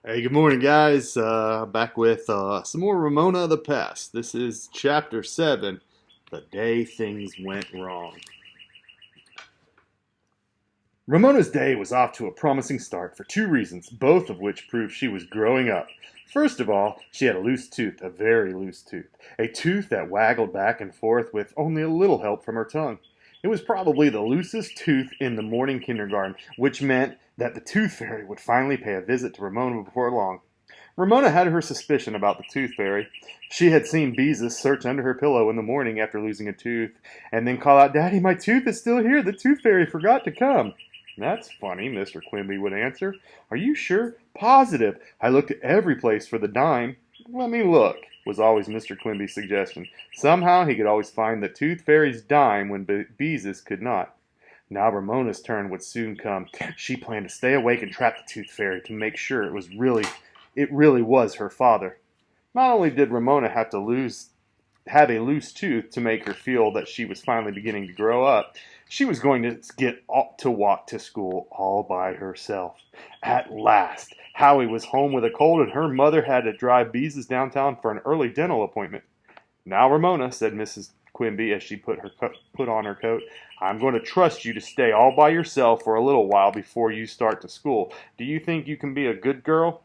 Hey, good morning, guys. Back with some more Ramona the Pest. This is Chapter 7, The Day Things Went Wrong. Ramona's day was off to a promising start for two reasons, both of which proved she was growing up. First of all, she had a loose tooth, a very loose tooth, a tooth that waggled back and forth with only a little help from her tongue. It was probably the loosest tooth in the morning kindergarten, which meant that the tooth fairy would finally pay a visit to Ramona before long. Ramona had her suspicion about the tooth fairy. She had seen Beezus search under her pillow in the morning after losing a tooth, and then call out, "Daddy, my tooth is still here. The tooth fairy forgot to come." "That's funny," Mr. Quimby would answer. "Are you sure?" "Positive. I looked at every place for the dime." "Let me look," was always Mr. Quimby's suggestion. Somehow he could always find the tooth fairy's dime when Beezus could not. Now Ramona's turn would soon come. She planned to stay awake and trap the tooth fairy to make sure it really was her father. Not only did Ramona have a loose tooth to make her feel that she was finally beginning to grow up, she was going to get to walk to school all by herself. At last, Howie was home with a cold, and her mother had to drive Beezus downtown for an early dental appointment. "Now, Ramona," said Mrs. Quimby as she put on her coat, "I'm going to trust you to stay all by yourself for a little while before you start to school. Do you think you can be a good girl?"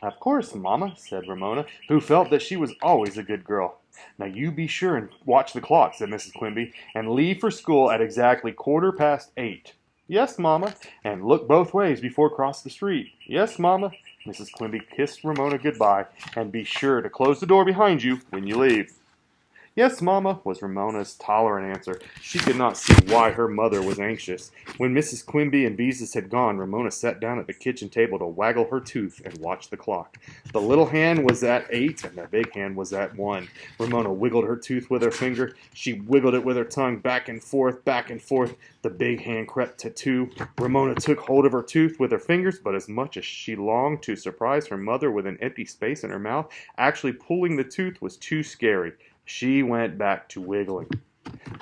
"Of course, Mamma," said Ramona, who felt that she was always a good girl. "Now you be sure and watch the clock," said Mrs. Quimby, "and leave for school at exactly 8:15. "Yes, Mamma." "And look both ways before cross the street." "Yes, Mamma." Mrs. Quimby kissed Ramona goodbye, "and be sure to close the door behind you when you leave." "Yes, Mamma," was Ramona's tolerant answer. She could not see why her mother was anxious. When Mrs. Quimby and Beezus had gone, Ramona sat down at the kitchen table to waggle her tooth and watch the clock. The little hand was at 8 and the big hand was at 1. Ramona wiggled her tooth with her finger. She wiggled it with her tongue, back and forth, back and forth. The big hand crept to 2. Ramona took hold of her tooth with her fingers, but as much as she longed to surprise her mother with an empty space in her mouth, actually pulling the tooth was too scary. She went back to wiggling.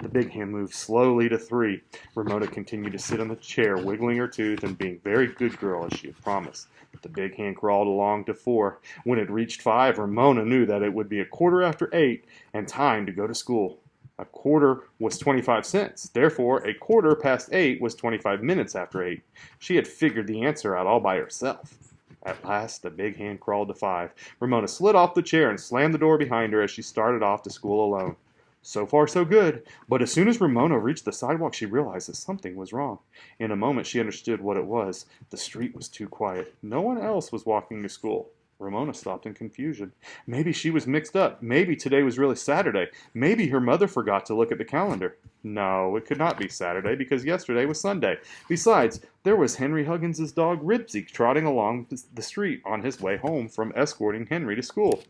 The big hand moved slowly to 3. Ramona continued to sit on the chair, wiggling her tooth and being a very good girl as she had promised. The big hand crawled along to 4. When it reached 5, Ramona knew that it would be 8:15 and time to go to school. A quarter was 25 cents. Therefore, 8:15 was 25 minutes after 8. She had figured the answer out all by herself. At last, the big hand crawled to 5. Ramona slid off the chair and slammed the door behind her as she started off to school alone. So far, so good. But as soon as Ramona reached the sidewalk, she realized that something was wrong. In a moment, she understood what it was. The street was too quiet. No one else was walking to school. Ramona stopped in confusion. Maybe she was mixed up. Maybe today was really Saturday. Maybe her mother forgot to look at the calendar. No, it could not be Saturday because yesterday was Sunday. Besides, there was Henry Huggins' dog Ribsy trotting along the street on his way home from escorting Henry to school.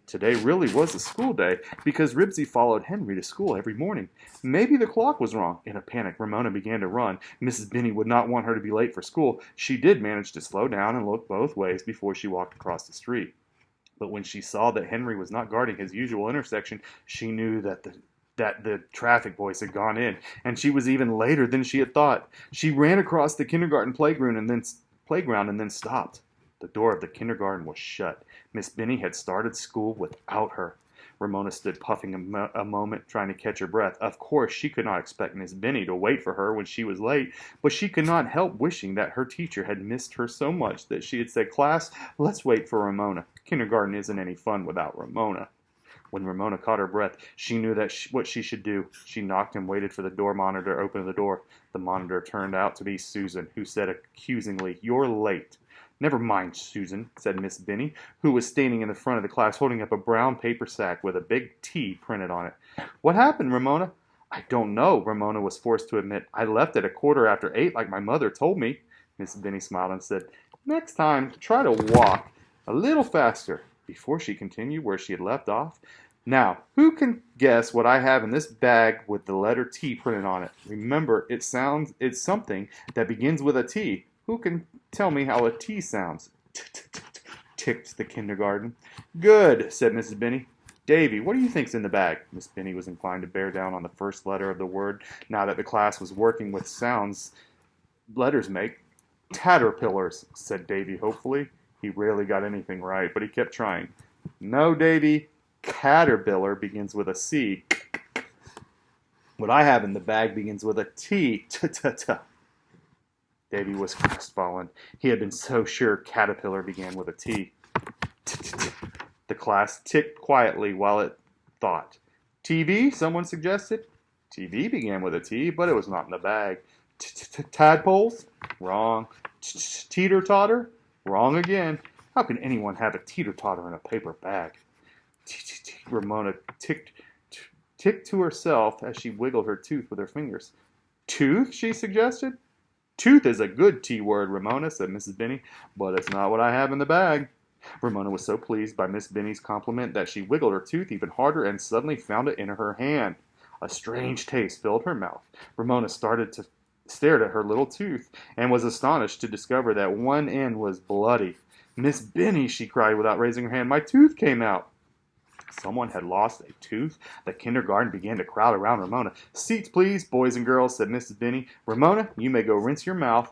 Today really was a school day because Ribsy followed Henry to school every morning. Maybe the clock was wrong. In a panic, Ramona began to run. Mrs. Benny would not want her to be late for school. She did manage to slow down and look both ways before she walked across the street. But when she saw that Henry was not guarding his usual intersection, she knew that the traffic boys had gone in, and she was even later than she had thought. She ran across the kindergarten playground and then stopped. The door of the kindergarten was shut. Miss Benny had started school without her. Ramona stood puffing a moment, trying to catch her breath. Of course, she could not expect Miss Benny to wait for her when she was late, but she could not help wishing that her teacher had missed her so much that she had said, "Class, let's wait for Ramona. Kindergarten isn't any fun without Ramona." When Ramona caught her breath, she knew what she should do. She knocked and waited for the door monitor to open the door. The monitor turned out to be Susan, who said accusingly, "You're late." "Never mind, Susan," said Miss Benny, who was standing in the front of the class holding up a brown paper sack with a big T printed on it. "What happened, Ramona?" "I don't know," Ramona was forced to admit. "I left at 8:15 like my mother told me." Miss Benny smiled and said, "Next time, try to walk a little faster." Before she continued where she had left off, "Now, who can guess what I have in this bag with the letter T printed on it? Remember, it's something that begins with a T. Who can tell me how a T sounds?" Ticked the kindergarten. "Good," said Mrs. Benny. "Davy, what do you think's in the bag?" Miss Benny was inclined to bear down on the first letter of the word, now that the class was working with sounds letters make. "Caterpillars," said Davy hopefully. He rarely got anything right, but he kept trying. No, Davy, caterpillar begins with a C. What I have in the bag begins with a T. T-t-t. Davy was crestfallen. He had been so sure caterpillar began with a T. The class ticked quietly while it thought. TV, someone suggested. TV began with a T, but it was not in the bag. Tadpoles? Wrong. Teeter-totter? Wrong again. How can anyone have a teeter-totter in a paper bag? Ramona ticked to herself as she wiggled her tooth with her fingers. Tooth, she suggested. Tooth is a good T word, Ramona, said Mrs. Benny, but it's not what I have in the bag. Ramona was so pleased by Miss Benny's compliment that she wiggled her tooth even harder and suddenly found it in her hand. A strange taste filled her mouth. Ramona stared at her little tooth and was astonished to discover that one end was bloody. Miss Benny, she cried without raising her hand, my tooth came out. Someone had lost a tooth. The kindergarten began to crowd around Ramona. Seats, please, boys and girls, said Mrs. Benny. Ramona, you may go rinse your mouth,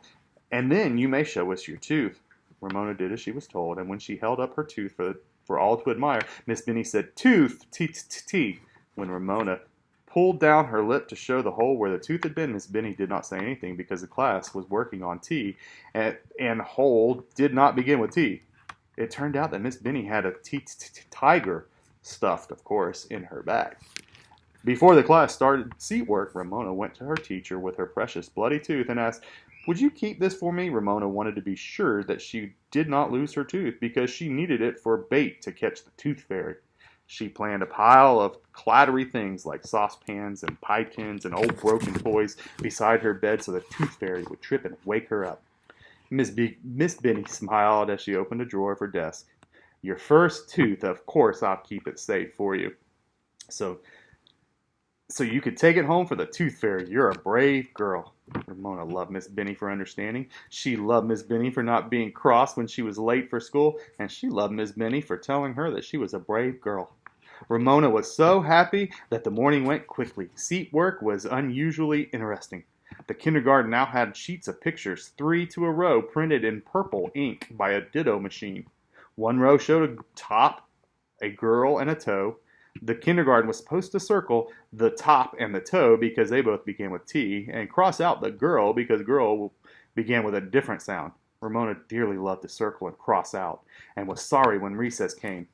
and then you may show us your tooth. Ramona did as she was told, and when she held up her tooth for all to admire, Miss Benny said, tooth, t-t-t-t. When Ramona pulled down her lip to show the hole where the tooth had been, Miss Benny did not say anything because the class was working on T, and hole did not begin with T. It turned out that Miss Benny had a tiger, stuffed, of course, in her bag. Before the class started seat work, Ramona went to her teacher with her precious bloody tooth and asked, would you keep this for me? Ramona wanted to be sure that she did not lose her tooth because she needed it for bait to catch the tooth fairy. She planned a pile of clattery things like saucepans and pie tins and old broken toys beside her bed so the tooth fairy would trip and wake her up. Miss Benny smiled as she opened a drawer of her desk. Your first tooth, of course I'll keep it safe for you. So you could take it home for the tooth fairy. You're a brave girl. Ramona loved Miss Benny for understanding. She loved Miss Benny for not being cross when she was late for school, and she loved Miss Benny for telling her that she was a brave girl. Ramona was so happy that the morning went quickly. Seat work was unusually interesting. The kindergarten now had sheets of pictures, 3 to a row, printed in purple ink by a ditto machine. One row showed a top, a girl, and a toe. The kindergarten was supposed to circle the top and the toe because they both began with T, and cross out the girl because girl began with a different sound. Ramona dearly loved to circle and cross out, and was sorry when recess came.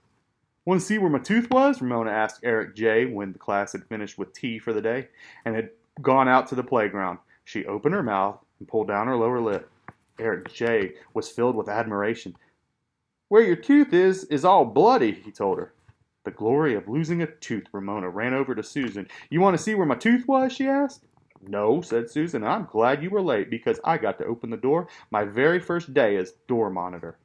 Want to see where my tooth was? Ramona asked Eric J. when the class had finished with T for the day, and had gone out to the playground. She opened her mouth and pulled down her lower lip. Eric J. was filled with admiration. Where your tooth is all bloody, he told her. The glory of losing a tooth. Ramona ran over to Susan. You want to see where my tooth was? She asked. No, said Susan. I'm glad you were late because I got to open the door my very first day as door monitor.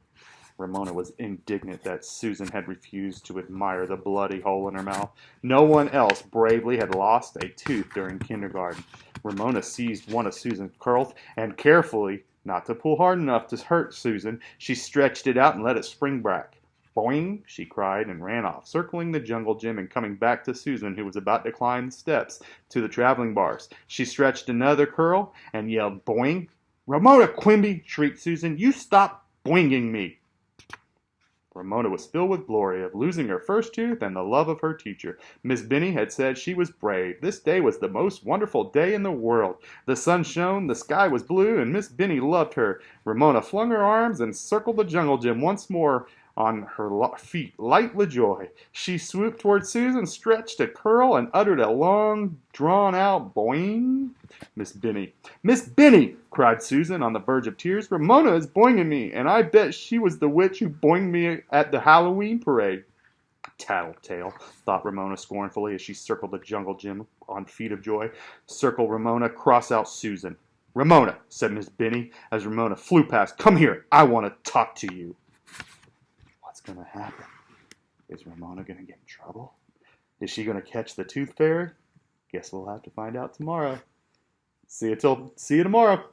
Ramona was indignant that Susan had refused to admire the bloody hole in her mouth. No one else bravely had lost a tooth during kindergarten. Ramona seized one of Susan's curls and carefully, not to pull hard enough to hurt Susan, she stretched it out and let it spring back. Boing, she cried and ran off, circling the jungle gym and coming back to Susan, who was about to climb the steps to the traveling bars. She stretched another curl and yelled, boing. Ramona Quimby, shrieked Susan, you stop boinging me. Ramona was filled with glory of losing her first tooth and the love of her teacher. Miss Benny had said she was brave. This day was the most wonderful day in the world. The sun shone, the sky was blue, and Miss Benny loved her. Ramona flung her arms and circled the jungle gym once more on her feet, light with joy. She swooped toward Susan, stretched a curl, and uttered a long, drawn-out boing. Miss Benny, cried Susan on the verge of tears. Ramona is boinging me, and I bet she was the witch who boinged me at the Halloween parade. Tattletale, thought Ramona scornfully as she circled the jungle gym on feet of joy. Circle Ramona, cross out Susan. Ramona, said Miss Benny as Ramona flew past. Come here, I want to talk to you. What's going to happen? Is Ramona going to get in trouble? Is she going to catch the tooth fairy? Guess we'll have to find out tomorrow. See you tomorrow.